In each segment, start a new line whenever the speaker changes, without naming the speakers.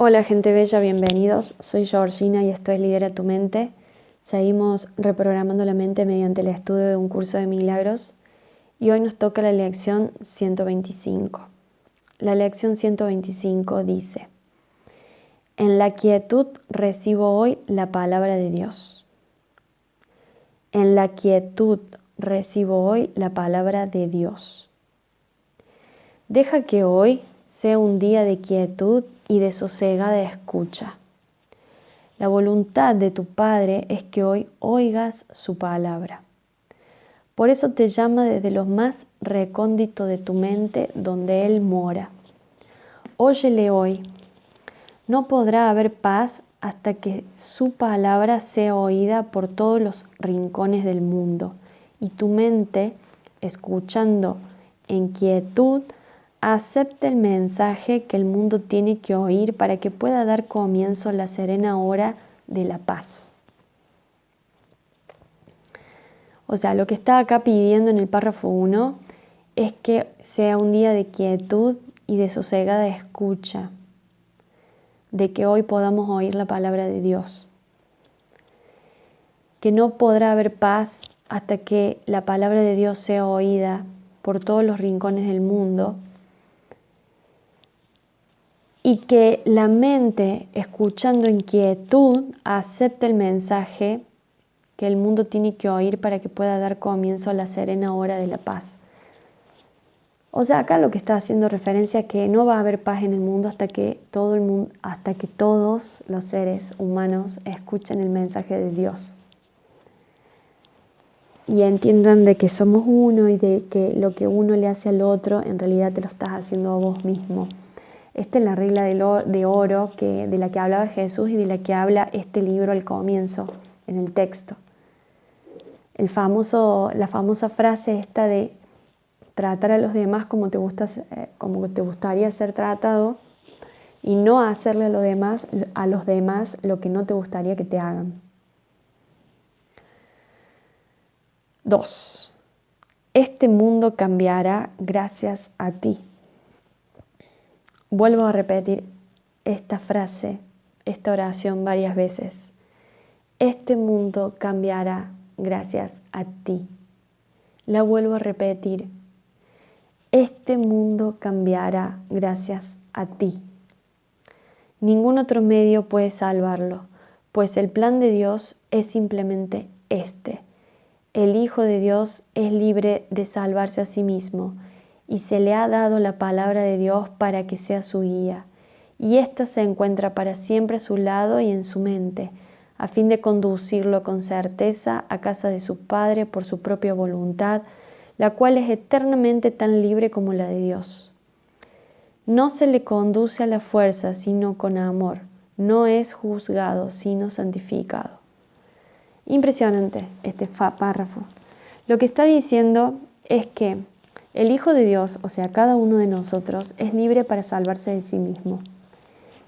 Hola gente bella, bienvenidos. Soy Georgina y esto es Lidera tu Mente. Seguimos reprogramando la mente mediante el estudio de un curso de milagros y hoy nos toca la lección 125. La lección 125 dice: en la quietud recibo hoy la palabra de Dios. En la quietud recibo hoy la palabra de Dios. Deja que hoy sea un día de quietud y de sosegada escucha. La voluntad de tu Padre es que hoy oigas su palabra. Por eso te llama desde lo más recóndito de tu mente donde Él mora. Óyele hoy. No podrá haber paz hasta que su palabra sea oída por todos los rincones del mundo y tu mente, escuchando en quietud, acepte el mensaje que el mundo tiene que oír para que pueda dar comienzo a la serena hora de la paz. O sea, lo que está acá pidiendo en el párrafo 1 es que sea un día de quietud y de sosegada escucha, de que hoy podamos oír la palabra de Dios. Que no podrá haber paz hasta que la palabra de Dios sea oída por todos los rincones del mundo. Y que la mente, escuchando en quietud, acepte el mensaje que el mundo tiene que oír para que pueda dar comienzo a la serena hora de la paz. O sea, acá lo que está haciendo referencia a que no va a haber paz en el mundo hasta que todos los seres humanos escuchen el mensaje de Dios. Y entiendan de que somos uno y de que lo que uno le hace al otro, en realidad te lo estás haciendo a vos mismo. Esta es la regla de oro de la que hablaba Jesús y de la que habla este libro al comienzo, en el texto. La famosa frase esta de tratar a los demás como te gustaría ser tratado y no hacerle a los demás lo que no te gustaría que te hagan. 2. Este mundo cambiará gracias a ti. Vuelvo a repetir esta frase, esta oración varias veces. Este mundo cambiará gracias a ti. La vuelvo a repetir. Este mundo cambiará gracias a ti. Ningún otro medio puede salvarlo, pues el plan de Dios es simplemente este. El Hijo de Dios es libre de salvarse a sí mismo y se le ha dado la palabra de Dios para que sea su guía, y ésta se encuentra para siempre a su lado y en su mente, a fin de conducirlo con certeza a casa de su Padre por su propia voluntad, la cual es eternamente tan libre como la de Dios. No se le conduce a la fuerza, sino con amor. No es juzgado, sino santificado. Impresionante este párrafo. Lo que está diciendo es que el Hijo de Dios, o sea, cada uno de nosotros, es libre para salvarse de sí mismo,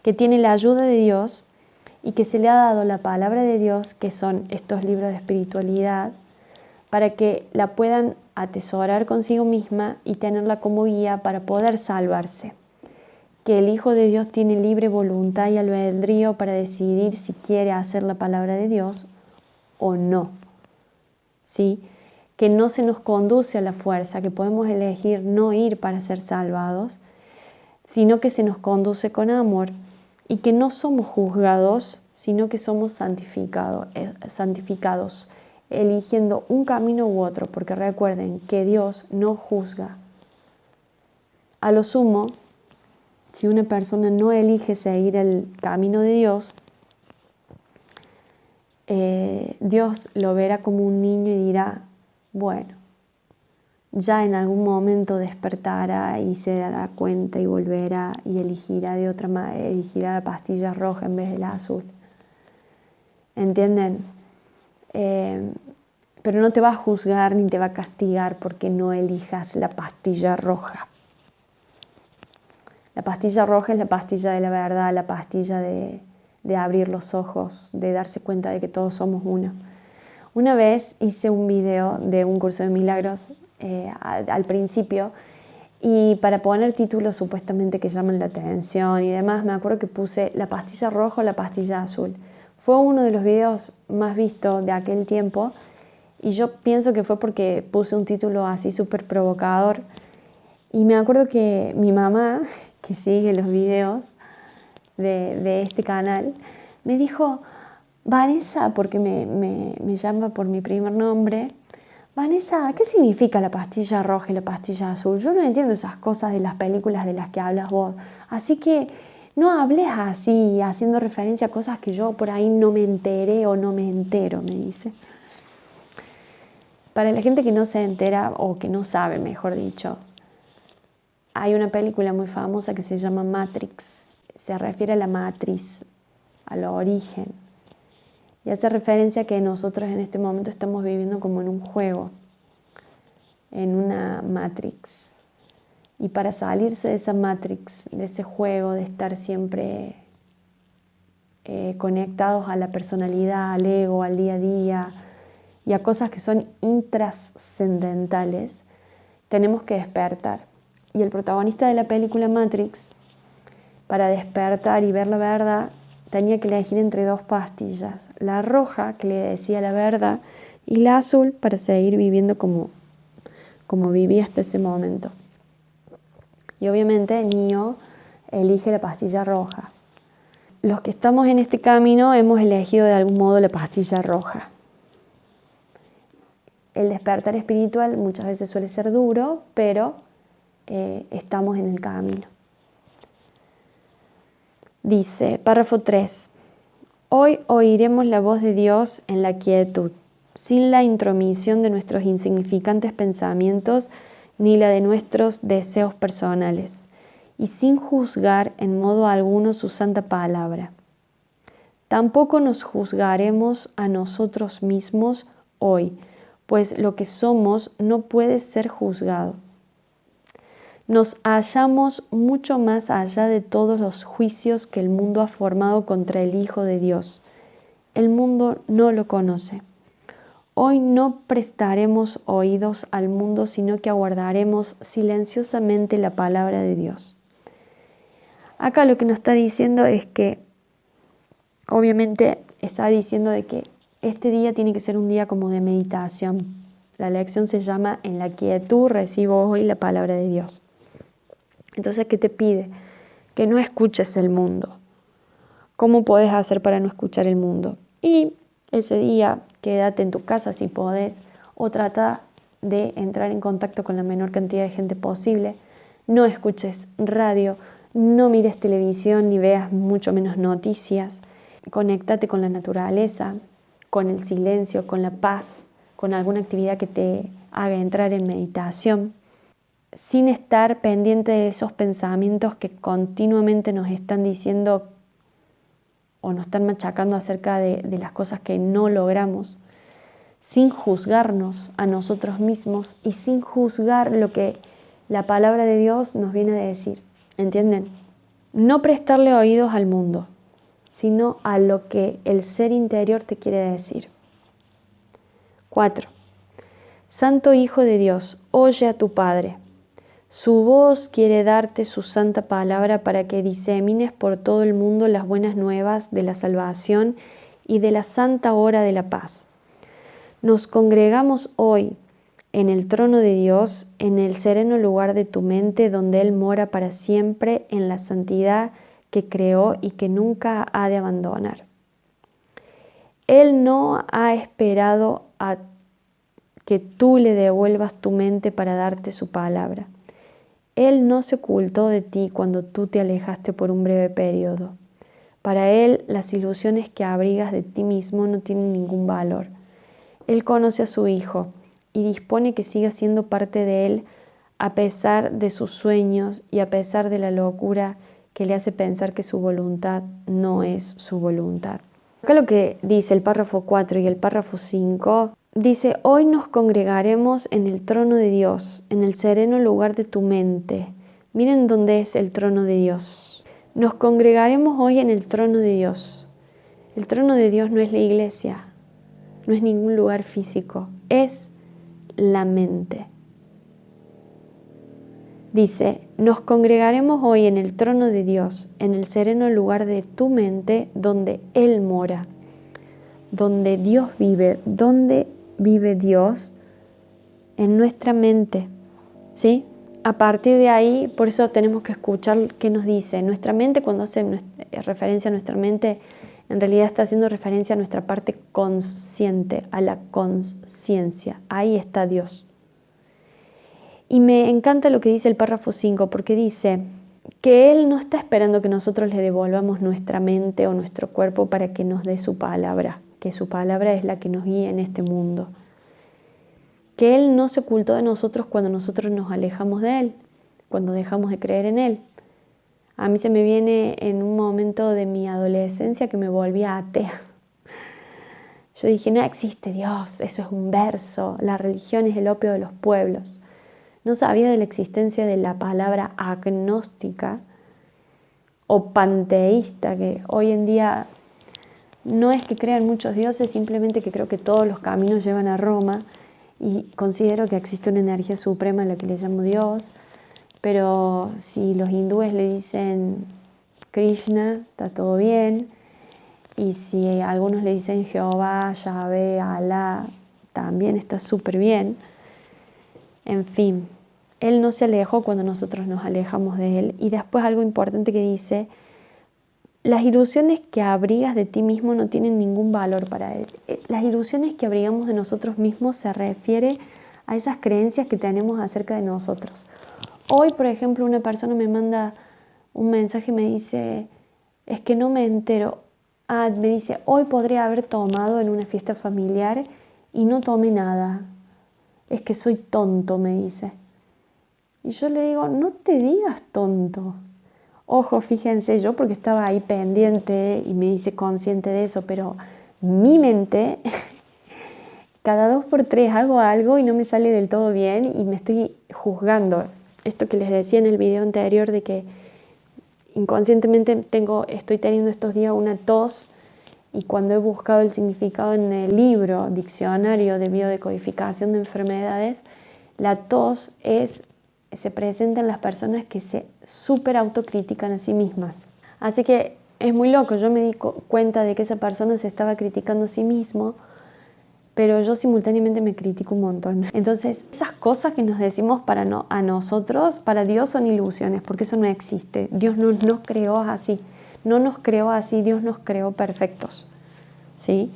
que tiene la ayuda de Dios y que se le ha dado la palabra de Dios, que son estos libros de espiritualidad, para que la puedan atesorar consigo misma y tenerla como guía para poder salvarse. Que el Hijo de Dios tiene libre voluntad y albedrío para decidir si quiere hacer la palabra de Dios o no. ¿Sí? Que no se nos conduce a la fuerza, que podemos elegir no ir para ser salvados, sino que se nos conduce con amor y que no somos juzgados, sino que somos santificados, eligiendo un camino u otro, porque recuerden que Dios no juzga. A lo sumo, si una persona no elige seguir el camino de Dios, Dios lo verá como un niño y dirá, bueno, ya en algún momento despertará y se dará cuenta y volverá y elegirá de otra manera, elegirá la pastilla roja en vez de la azul. ¿Entienden? Pero no te va a juzgar ni te va a castigar porque no elijas la pastilla roja. La pastilla roja es la pastilla de la verdad, la pastilla de abrir los ojos, de darse cuenta de que todos somos uno. Una vez hice un video de un curso de milagros al principio Y para poner títulos supuestamente que llaman la atención y demás, me acuerdo que puse la pastilla roja o la pastilla azul. Fue uno de los videos más vistos de aquel tiempo y yo pienso que fue porque puse un título así súper provocador. Y me acuerdo que mi mamá, que sigue los videos de este canal, me dijo, Vanessa, porque me llama por mi primer nombre, Vanessa, ¿qué significa la pastilla roja y la pastilla azul? Yo no entiendo esas cosas de las películas de las que hablas vos. Así que no hables así, haciendo referencia a cosas que yo por ahí no me enteré o no me entero, me dice. Para la gente que no se entera o que no sabe, mejor dicho, hay una película muy famosa que se llama Matrix. Se refiere a la matriz, al origen. Y hace referencia a que nosotros en este momento estamos viviendo como en un juego, en una matrix. Y para salirse de esa matrix, de ese juego, de estar siempre conectados a la personalidad, al ego, al día a día y a cosas que son intrascendentales, tenemos que despertar. Y el protagonista de la película Matrix, para despertar y ver la verdad, tenía que elegir entre dos pastillas, la roja, que le decía la verdad, y la azul para seguir viviendo como vivía hasta ese momento. Y obviamente Neo elige la pastilla roja. Los que estamos en este camino hemos elegido de algún modo la pastilla roja. El despertar espiritual muchas veces suele ser duro, pero estamos en el camino. Dice, párrafo 3. Hoy oiremos la voz de Dios en la quietud, sin la intromisión de nuestros insignificantes pensamientos ni la de nuestros deseos personales, y sin juzgar en modo alguno su santa palabra. Tampoco nos juzgaremos a nosotros mismos hoy, pues lo que somos no puede ser juzgado. Nos hallamos mucho más allá de todos los juicios que el mundo ha formado contra el Hijo de Dios. El mundo no lo conoce. Hoy no prestaremos oídos al mundo, sino que aguardaremos silenciosamente la palabra de Dios. Acá lo que nos está diciendo es que, obviamente, está diciendo de que este día tiene que ser un día como de meditación. La lección se llama En la quietud recibo hoy la palabra de Dios. Entonces, ¿qué te pide? Que no escuches el mundo. ¿Cómo puedes hacer para no escuchar el mundo? Y ese día quédate en tu casa si podés o trata de entrar en contacto con la menor cantidad de gente posible. No escuches radio, no mires televisión ni veas mucho menos noticias. Conéctate con la naturaleza, con el silencio, con la paz, con alguna actividad que te haga entrar en meditación, sin estar pendiente de esos pensamientos que continuamente nos están diciendo o nos están machacando acerca de las cosas que no logramos, sin juzgarnos a nosotros mismos y sin juzgar lo que la palabra de Dios nos viene a decir. ¿Entienden? No prestarle oídos al mundo, sino a lo que el ser interior te quiere decir. 4. Santo Hijo de Dios, oye a tu Padre. Su voz quiere darte su santa palabra para que disemines por todo el mundo las buenas nuevas de la salvación y de la santa hora de la paz. Nos congregamos hoy en el trono de Dios, en el sereno lugar de tu mente, donde Él mora para siempre en la santidad que creó y que nunca ha de abandonar. Él no ha esperado a que tú le devuelvas tu mente para darte su palabra. Él no se ocultó de ti cuando tú te alejaste por un breve periodo. Para Él, las ilusiones que abrigas de ti mismo no tienen ningún valor. Él conoce a su Hijo y dispone que siga siendo parte de Él a pesar de sus sueños y a pesar de la locura que le hace pensar que su voluntad no es su voluntad. Acá lo que dice el párrafo 4 y el párrafo 5 dice, hoy nos congregaremos en el trono de Dios, en el sereno lugar de tu mente. Miren dónde es el trono de Dios. Nos congregaremos hoy en el trono de Dios. El trono de Dios no es la iglesia, no es ningún lugar físico, es la mente. Dice, nos congregaremos hoy en el trono de Dios, en el sereno lugar de tu mente, donde Él mora, donde Dios vive. ¿Dónde vive Dios? En nuestra mente, ¿sí? A partir de ahí, por eso tenemos que escuchar qué nos dice. Nuestra mente, cuando hace referencia a nuestra mente, en realidad está haciendo referencia a nuestra parte consciente, a la conciencia. Ahí está Dios. Y me encanta lo que dice el párrafo 5, porque dice que Él no está esperando que nosotros le devolvamos nuestra mente o nuestro cuerpo para que nos dé su palabra, que su palabra es la que nos guía en este mundo. Que Él no se ocultó de nosotros cuando nosotros nos alejamos de Él, cuando dejamos de creer en Él. A mí se me viene en un momento de mi adolescencia que me volvía atea. Yo dije, no existe Dios, eso es un verso, la religión es el opio de los pueblos. No sabía de la existencia de la palabra agnóstica o panteísta, que hoy en día no es que crean muchos dioses, simplemente que creo que todos los caminos llevan a Roma y considero que existe una energía suprema a la que le llamo Dios, pero si los hindúes le dicen Krishna, está todo bien, y si algunos le dicen Jehová, Yahvé, Alá, también está súper bien. En fin, Él no se alejó cuando nosotros nos alejamos de Él. Y después algo importante que dice, las ilusiones que abrigas de ti mismo no tienen ningún valor para Él. Las ilusiones que abrigamos de nosotros mismos se refiere a esas creencias que tenemos acerca de nosotros. Hoy, por ejemplo, una persona me manda un mensaje y me dice, es que no me entero. Me dice, hoy podría haber tomado en una fiesta familiar y no tomé nada. Es que soy tonto, me dice. Y yo le digo, no te digas tonto. Ojo, fíjense, yo porque estaba ahí pendiente y me hice consciente de eso, pero mi mente, cada 2 por 3 hago algo y no me sale del todo bien y me estoy juzgando. Esto que les decía en el video anterior de que inconscientemente estoy teniendo estos días una tos y cuando he buscado el significado en el libro, diccionario de biodecodificación de enfermedades, la tos se presenta en las personas que se súper autocritican a sí mismas. Así que es muy loco, yo me di cuenta de que esa persona se estaba criticando a sí mismo, pero yo simultáneamente me critico un montón. Entonces, esas cosas que nos decimos a nosotros, para Dios son ilusiones, porque eso no existe. Dios no nos creó así, no nos creó así, Dios nos creó perfectos, ¿sí?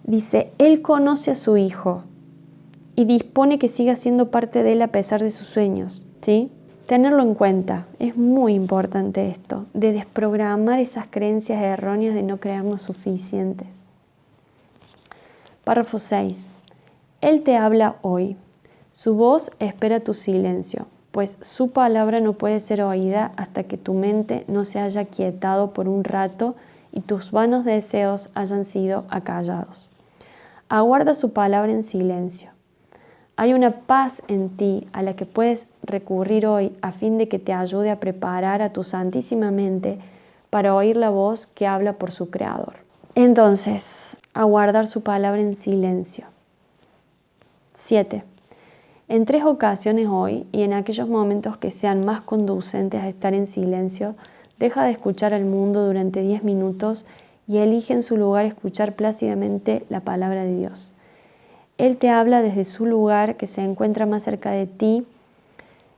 Dice, Él conoce a su Hijo y dispone que siga siendo parte de Él a pesar de sus sueños, ¿sí? Tenerlo en cuenta, es muy importante esto, de desprogramar esas creencias erróneas de no creernos suficientes. Párrafo 6. Él te habla hoy. Su voz espera tu silencio, pues su palabra no puede ser oída hasta que tu mente no se haya quietado por un rato y tus vanos deseos hayan sido acallados. Aguarda su palabra en silencio. Hay una paz en ti a la que puedes recurrir hoy a fin de que te ayude a preparar a tu santísima mente para oír la voz que habla por su Creador. Entonces, aguardar su palabra en silencio. 7. En 3 ocasiones hoy y en aquellos momentos que sean más conducentes a estar en silencio, deja de escuchar al mundo durante 10 minutos y elige en su lugar escuchar plácidamente la palabra de Dios. Él te habla desde su lugar que se encuentra más cerca de ti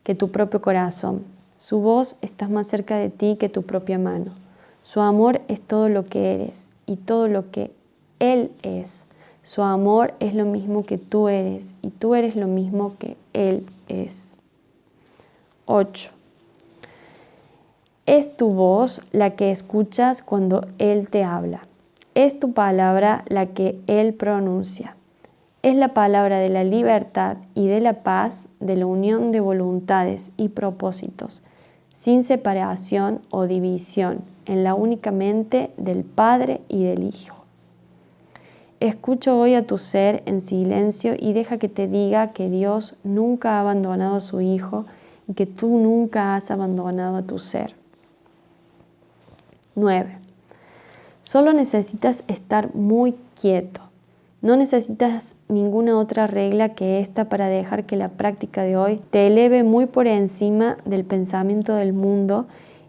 que tu propio corazón. Su voz está más cerca de ti que tu propia mano. Su amor es todo lo que eres y todo lo que Él es. Su amor es lo mismo que tú eres y tú eres lo mismo que Él es. 8. Es tu voz la que escuchas cuando Él te habla. Es tu palabra la que Él pronuncia. Es la palabra de la libertad y de la paz, de la unión de voluntades y propósitos, sin separación o división, en la única mente del Padre y del Hijo. Escucha hoy a tu ser en silencio y deja que te diga que Dios nunca ha abandonado a su Hijo y que tú nunca has abandonado a tu ser. 9. Solo necesitas estar muy quieto. No necesitas ninguna otra regla que esta para dejar que la práctica de hoy te eleve muy por encima del pensamiento del mundo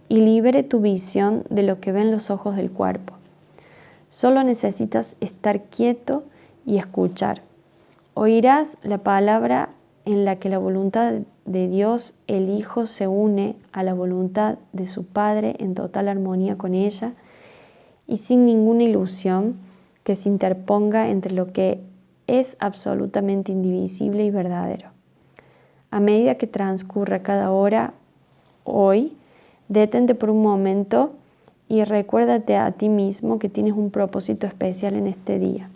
y libere tu visión de lo que ven los ojos del cuerpo. Solo necesitas estar quieto y escuchar. Oirás la palabra en la que la voluntad de Dios, el Hijo, se une a la voluntad de su Padre en total armonía con ella y sin ninguna ilusión que se interponga entre lo que es absolutamente indivisible y verdadero. A medida que transcurra cada hora, hoy, detente por un momento y recuérdate a ti mismo que tienes un propósito especial en este día: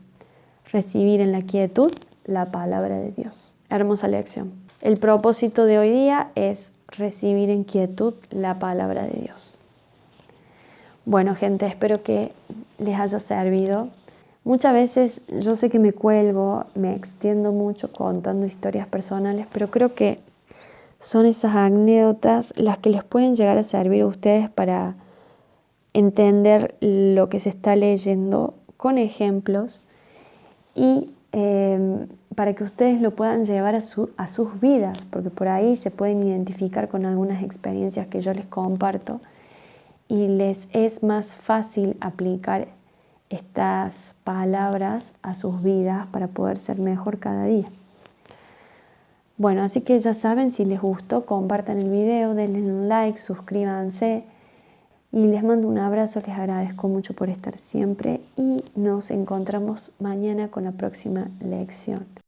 recibir en la quietud la palabra de Dios. Hermosa lección. El propósito de hoy día es recibir en quietud la palabra de Dios. Bueno, gente, espero que les haya servido. Muchas veces yo sé que me cuelgo, me extiendo mucho contando historias personales, pero creo que son esas anécdotas las que les pueden llegar a servir a ustedes para entender lo que se está leyendo con ejemplos y para que ustedes lo puedan llevar a sus vidas, porque por ahí se pueden identificar con algunas experiencias que yo les comparto y les es más fácil aplicar estas palabras a sus vidas para poder ser mejor cada día. Bueno, así que ya saben, si les gustó, compartan el video, denle un like, suscríbanse y les mando un abrazo, les agradezco mucho por estar siempre y nos encontramos mañana con la próxima lección.